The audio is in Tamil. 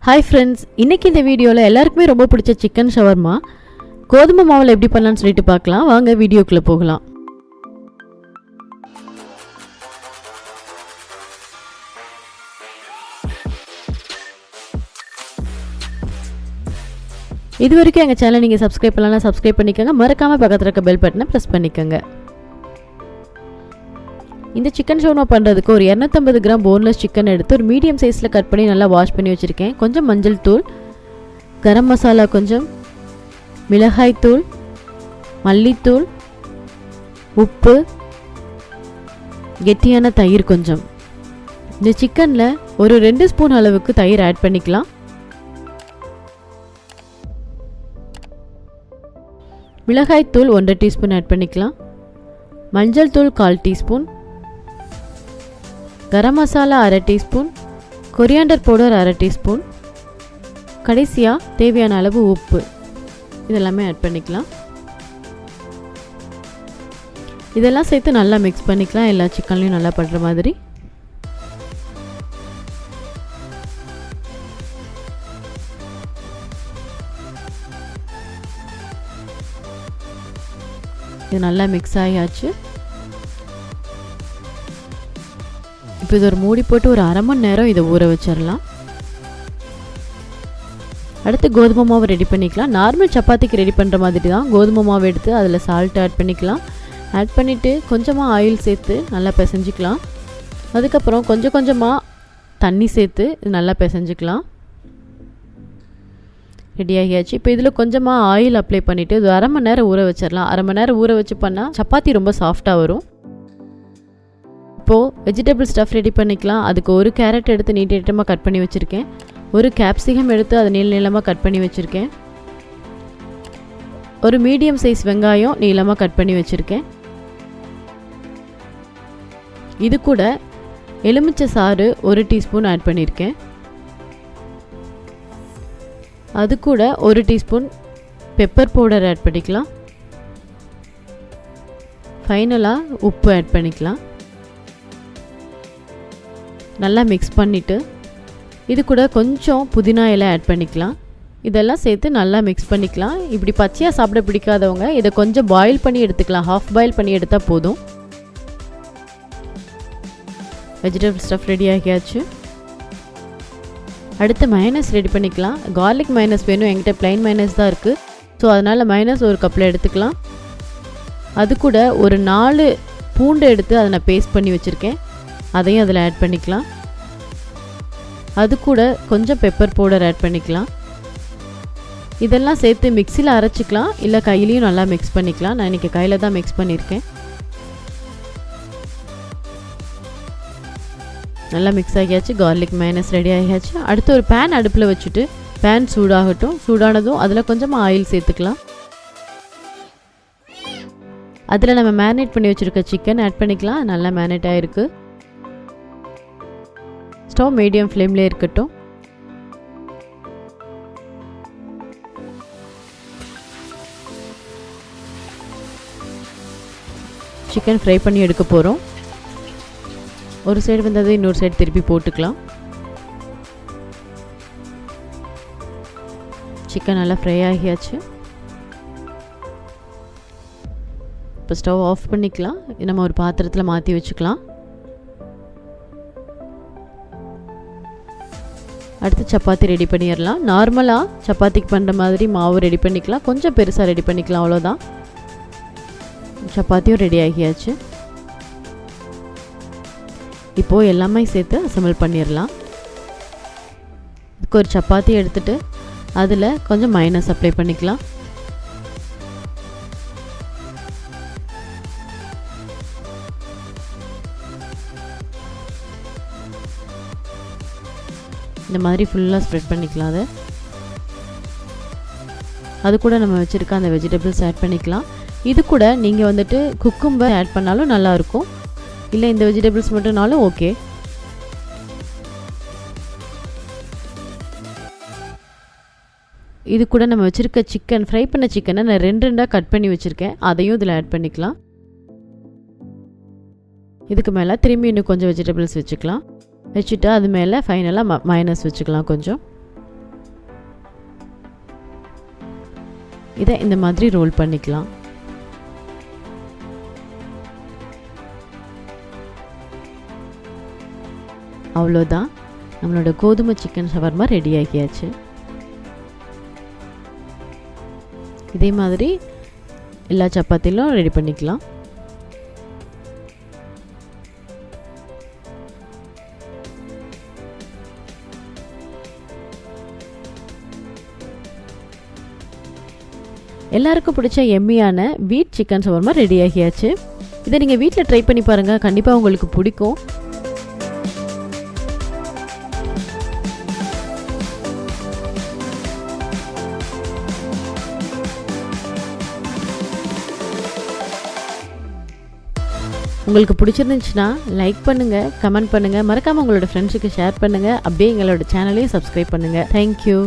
ஹாய் ஃப்ரெண்ட்ஸ், இன்றைக்கி இந்த வீடியோவில் எல்லாருக்குமே ரொம்ப பிடிச்ச சிக்கன் ஷவர்மா கோதுமை மாவில் எப்படி பண்ணலான்னு சொல்லிட்டு பார்க்கலாம். வாங்க வீடியோக்குள்ளே போகலாம். இது வரைக்கும் எங்கள் சேனல் நீங்கள் சப்ஸ்கிரைப் பண்ணலாம், சப்ஸ்கிரைப் பண்ணிக்கோங்க. மறக்காமல் பக்கத்தில் இருக்க பெல் பட்டனை ப்ரெஸ் பண்ணிக்கோங்க. இந்த சிக்கன் ஷவர்மா பண்ணுறதுக்கு ஒரு 250 கிராம் போன்லெஸ் சிக்கன் எடுத்து ஒரு மீடியம் சைஸில் கட் பண்ணி நல்லா வாஷ் பண்ணி வச்சுருக்கேன். கொஞ்சம் மஞ்சள் தூள், கரம் மசாலா கொஞ்சம், மிளகாய் தூள், மல்லித்தூள், உப்பு, கெட்டியான தயிர் கொஞ்சம். இந்த சிக்கனில் ஒரு 2 ஸ்பூன் அளவுக்கு தயிர் ஆட் பண்ணிக்கலாம். மிளகாய் தூள் 1 டீஸ்பூன் ஆட் பண்ணிக்கலாம். மஞ்சள் தூள் 1/4 teaspoon, garam masala 1/2 teaspoon, coriander powder 1/2 teaspoon, கடைசியாக தேவையான அளவு உப்பு இதெல்லாமே ஆட் பண்ணிக்கலாம். இதெல்லாம் சேர்த்து நல்லா மிக்ஸ் பண்ணிக்கலாம், எல்லா சிக்கன்லையும் நல்லா படுற மாதிரி. இது நல்லா மிக்ஸ் ஆகியாச்சு. இப்போ இது ஒரு மூடி போட்டு ஒரு 1/2 மணி நேரம் இதை ஊற வச்சிடலாம். அடுத்து கோதுமை மாவு ரெடி பண்ணிக்கலாம். நார்மல் சப்பாத்திக்கு ரெடி பண்ணுற மாதிரி தான். கோதுமை மாவு எடுத்து அதில் சால்ட் ஆட் பண்ணிக்கலாம். ஆட் பண்ணிவிட்டு கொஞ்சமாக ஆயில் சேர்த்து நல்லா பிசைஞ்சிக்கலாம். அதுக்கப்புறம் கொஞ்சம் கொஞ்சமாக தண்ணி சேர்த்து இது நல்லா பிசைஞ்சிக்கலாம். ரெடி ஆகியாச்சு. இப்போ இதில் கொஞ்சமாக ஆயில் அப்ளை பண்ணிவிட்டு இது 1/2 மணி நேரம் ஊற வச்சிடலாம். 1/2 மணி நேரம் ஊற வச்சு பண்ணால் சப்பாத்தி ரொம்ப சாஃப்டாக வரும். இப்போது வெஜிடபிள் ஸ்டஃப் ரெடி பண்ணிக்கலாம். அதுக்கு ஒரு கேரட் எடுத்து நீட்டமாக கட் பண்ணி வச்சுருக்கேன். ஒரு கேப்சிகம் எடுத்து அதை நீளமாக கட் பண்ணி வச்சுருக்கேன். ஒரு மீடியம் சைஸ் வெங்காயம் நீளமாக கட் பண்ணி வச்சுருக்கேன். இது கூட எலுமிச்சை சாறு 1 டீஸ்பூன் ஆட் பண்ணியிருக்கேன். அது கூட 1 டீஸ்பூன் பெப்பர் பவுடர் ஆட் பண்ணிக்கலாம். ஃபைனலாக உப்பு ஆட் பண்ணிக்கலாம். நல்லா மிக்ஸ் பண்ணிவிட்டு இது கூட கொஞ்சம் புதினா இலை ஆட் பண்ணிக்கலாம். இதெல்லாம் சேர்த்து நல்லா மிக்ஸ் பண்ணிக்கலாம். இப்படி பச்சையாக சாப்பிட பிடிக்காதவங்க இதை கொஞ்சம் பாயில் பண்ணி எடுத்துக்கலாம். ஹாஃப் பாயில் பண்ணி எடுத்தால் போதும். வெஜிடபிள் ஸ்டஃப் ரெடி ஆகியாச்சு. அடுத்து மைனஸ் ரெடி பண்ணிக்கலாம். கார்லிக் மைனஸ் வேணும், என்கிட்ட ப்ளைன் மைனஸ் தான் இருக்குது. ஸோ அதனால் மைனஸ் ஒரு கப்பில் எடுத்துக்கலாம். அது கூட ஒரு 4 பூண்டு எடுத்து அதை நான் பேஸ்ட் பண்ணி வச்சுருக்கேன். அதையும் அதில் ஆட் பண்ணிக்கலாம். அது கூட கொஞ்சம் பெப்பர் பவுடர் ஆட் பண்ணிக்கலாம். இதெல்லாம் சேர்த்து மிக்சியில் அரைச்சிக்கலாம், இல்லை கையிலையும் நல்லா மிக்ஸ் பண்ணிக்கலாம். நான் இன்றைக்கி கையில் தான் மிக்ஸ் பண்ணியிருக்கேன். நல்லா மிக்ஸ் ஆகியாச்சு. கார்லிக் மைனஸ் ரெடி ஆகியாச்சு. அடுத்து ஒரு பேன் அடுப்பில் வச்சுட்டு பேன் சூடாகட்டும். சூடானதும் அதில் கொஞ்சமாக ஆயில் சேர்த்துக்கலாம். அதில் நம்ம மேரினேட் பண்ணி வச்சுருக்க சிக்கன் ஆட் பண்ணிக்கலாம். நல்லா மேரினேட் ஆகிருக்கு. ஸ்டவ் மீடியம் ஃப்ளேம்லேயே இருக்கட்டும். சிக்கன் ஃப்ரை பண்ணி எடுக்க போகிறோம். ஒரு சைடு வந்தது இன்னொரு சைடு திருப்பி போட்டுக்கலாம். சிக்கன் நல்லா ஃப்ரை ஆகியாச்சு. இப்போ ஸ்டவ் ஆஃப் பண்ணிக்கலாம். நம்ம ஒரு பாத்திரத்தில் மாற்றி வச்சுக்கலாம். அடுத்து சப்பாத்தி ரெடி பண்ணிடலாம். நார்மலாக சப்பாத்திக்கு பண்ணுற மாதிரி மாவு ரெடி பண்ணிக்கலாம். கொஞ்சம் பெருசாக ரெடி பண்ணிக்கலாம், அவ்வளோதான். சப்பாத்தியும் ரெடி ஆகியாச்சு. இப்போது எல்லாமே சேர்த்து அசம்பிள் பண்ணிடலாம். இதுக்கு ஒரு சப்பாத்தி எடுத்துகிட்டு அதில் கொஞ்சம் மைனஸ் அப்ளை பண்ணிக்கலாம். இந்த மாதிரி ஃபுல்லாக ஸ்ப்ரெட் பண்ணிக்கலாம். அது கூட நம்ம வச்சுருக்க அந்த வெஜிடபிள்ஸ் ஆட் பண்ணிக்கலாம். இது கூட நீங்கள் வந்துட்டு குக்கும்பர் ஆட் பண்ணாலும் நல்லாயிருக்கும், இல்லை இந்த வெஜிடபிள்ஸ் மட்டும்னாலும் ஓகே. இது கூட நம்ம வச்சுருக்க சிக்கன், ஃப்ரை பண்ண சிக்கனை நான் 2 கட் பண்ணி வச்சுருக்கேன். அதையும் இதில் ஆட் பண்ணிக்கலாம். இதுக்கு மேலே திரும்பி இன்னும் கொஞ்சம் வெஜிடபிள்ஸ் வச்சுக்கலாம். வச்சுட்டு அது மேலே ஃபைனலாக மைனஸ் வச்சுக்கலாம் கொஞ்சம். இதை இந்த மாதிரி ரோல் பண்ணிக்கலாம். அவ்வளோதான், நம்மளோட கோதுமை சிக்கன் ஷவர்மா ரெடி ஆகியாச்சு. இதே மாதிரி எல்லா சப்பாத்திலும் ரெடி பண்ணிக்கலாம். எல்லாருக்கும் பிடிச்ச எம்மியான வீட் சிக்கன் ஷவர்மா ரெடி ஆகியாச்சு. இதை நீங்கள் வீட்டில் ட்ரை பண்ணி பாருங்கள், கண்டிப்பாக உங்களுக்கு பிடிக்கும். உங்களுக்கு பிடிச்சிருந்துச்சுன்னா லைக் பண்ணுங்கள், கமெண்ட் பண்ணுங்கள், மறக்காமல் உங்களோட ஃப்ரெண்ட்ஸுக்கு ஷேர் பண்ணுங்கள். அப்படியே எங்களோட சேனலையும் சப்ஸ்கிரைப் பண்ணுங்கள். தேங்க்யூ.